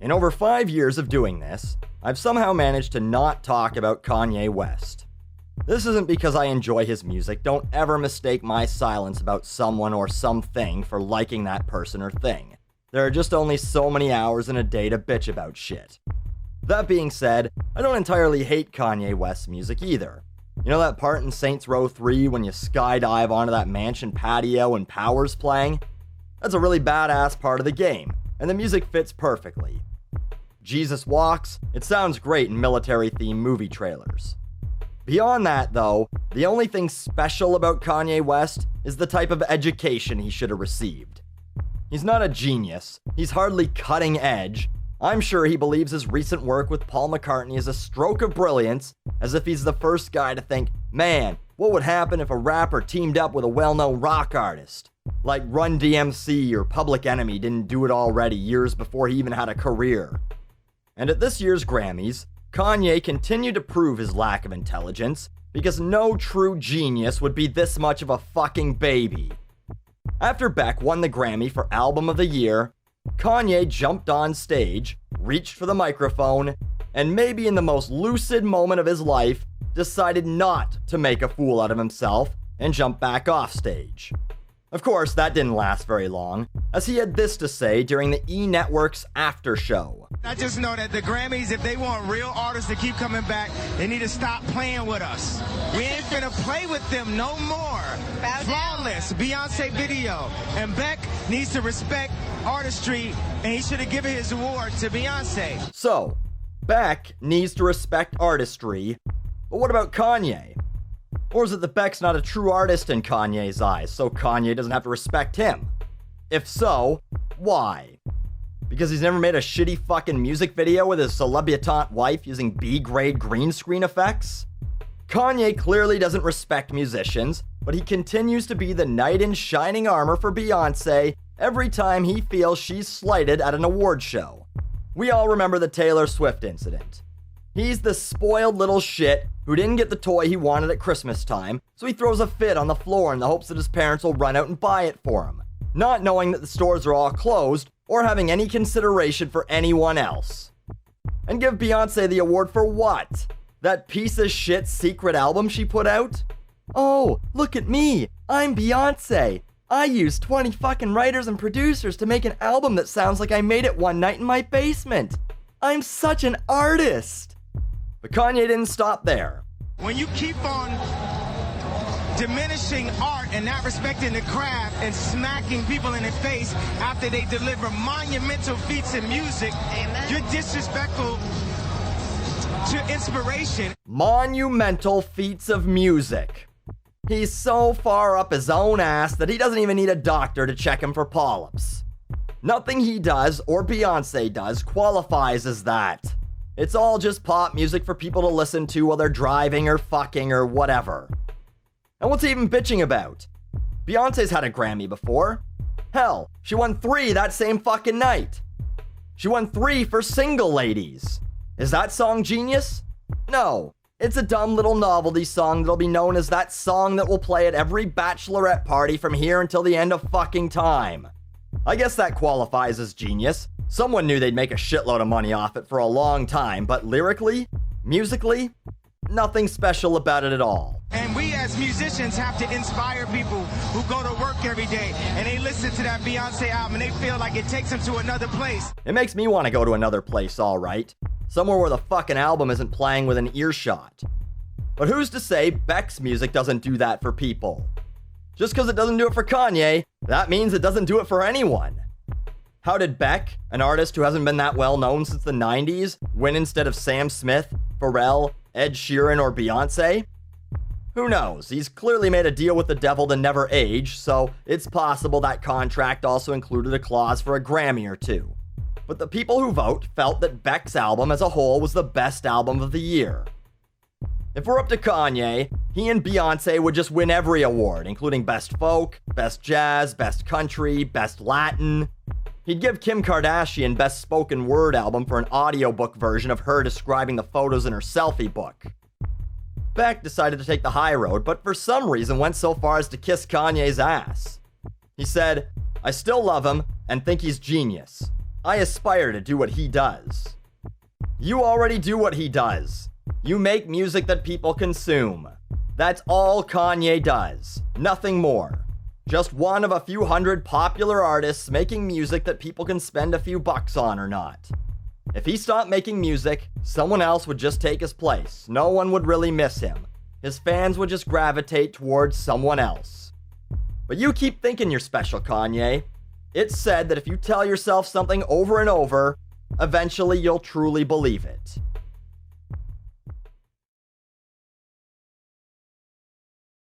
In over 5 years of doing this, I've somehow managed to not talk about Kanye West. This isn't because I enjoy his music. Don't ever mistake my silence about someone or something for liking that person or thing. There are just only so many hours in a day to bitch about shit. That being said, I don't entirely hate Kanye West's music either. You know that part in Saints Row 3 when you skydive onto that mansion patio and Power's playing? That's a really badass part of the game, and the music fits perfectly. Jesus Walks, it sounds great in military-themed movie trailers. Beyond that, though, the only thing special about Kanye West is the type of education he should have received. He's not a genius, he's hardly cutting edge. I'm sure he believes his recent work with Paul McCartney is a stroke of brilliance, as if he's the first guy to think, man, what would happen if a rapper teamed up with a well-known rock artist? Like Run DMC or Public Enemy didn't do it already years before he even had a career. And at this year's Grammys, Kanye continued to prove his lack of intelligence, because no true genius would be this much of a fucking baby. After Beck won the Grammy for Album of the Year, Kanye jumped on stage, reached for the microphone, and maybe in the most lucid moment of his life, decided not to make a fool out of himself and jump back off stage. Of course, that didn't last very long, as he had this to say during the E! Network's after show. I just know that the Grammys, if they want real artists to keep coming back, they need to stop playing with us. We ain't finna play with them no more. Flawless, Beyonce video. And Beck needs to respect Artistry, and he should have given his award to Beyonce. So, Beck needs to respect Artistry, but what about Kanye? Or is it that Beck's not a true artist in Kanye's eyes, so Kanye doesn't have to respect him? If so, why? Because he's never made a shitty fucking music video with his celebutante wife using B-grade green screen effects? Kanye clearly doesn't respect musicians, but he continues to be the knight in shining armor for Beyonce every time he feels she's slighted at an award show. We all remember the Taylor Swift incident. He's the spoiled little shit who didn't get the toy he wanted at Christmas time, so he throws a fit on the floor in the hopes that his parents will run out and buy it for him, not knowing that the stores are all closed or having any consideration for anyone else. And give Beyonce the award for what? That piece of shit secret album she put out? Oh, look at me, I'm Beyonce. I used 20 fucking writers and producers to make an album that sounds like I made it one night in my basement. I'm such an artist. But Kanye didn't stop there. When you keep on diminishing art and not respecting the craft and smacking people in the face after they deliver monumental feats in music, amen, you're disrespectful to inspiration. Monumental feats of music. He's so far up his own ass that he doesn't even need a doctor to check him for polyps. Nothing he does or Beyonce does qualifies as that. It's all just pop music for people to listen to while they're driving or fucking or whatever. And what's he even bitching about? Beyonce's had a Grammy before. Hell, she won 3 that same fucking night. She won 3 for Single Ladies. Is that song genius? No. It's a dumb little novelty song that'll be known as that song that will play at every bachelorette party from here until the end of fucking time. I guess that qualifies as genius. Someone knew they'd make a shitload of money off it for a long time, but lyrically, musically, nothing special about it at all. And we as musicians have to inspire people who go to work every day and they listen to that Beyonce album and they feel like it takes them to another place. It makes me want to go to another place, all right. Somewhere where the fucking album isn't playing within earshot. But who's to say Beck's music doesn't do that for people? Just because it doesn't do it for Kanye, that means it doesn't do it for anyone. How did Beck, an artist who hasn't been that well known since the 90s, win instead of Sam Smith, Pharrell, Ed Sheeran, or Beyonce? Who knows? He's clearly made a deal with the devil to never age, so it's possible that contract also included a clause for a Grammy or 2. But the people who vote felt that Beck's album as a whole was the best album of the year. If we're up to Kanye, he and Beyonce would just win every award, including Best Folk, Best Jazz, Best Country, Best Latin. He'd give Kim Kardashian Best Spoken Word album for an audiobook version of her describing the photos in her selfie book. Beck decided to take the high road, but for some reason went so far as to kiss Kanye's ass. He said, "I still love him and think he's genius. I aspire to do what he does. You already do what he does. You make music that people consume. That's all Kanye does. Nothing more. Just one of a few hundred popular artists making music that people can spend a few bucks on or not. If he stopped making music, someone else would just take his place. No one would really miss him. His fans would just gravitate towards someone else. But you keep thinking you're special, Kanye. It's said that if you tell yourself something over and over, eventually you'll truly believe it.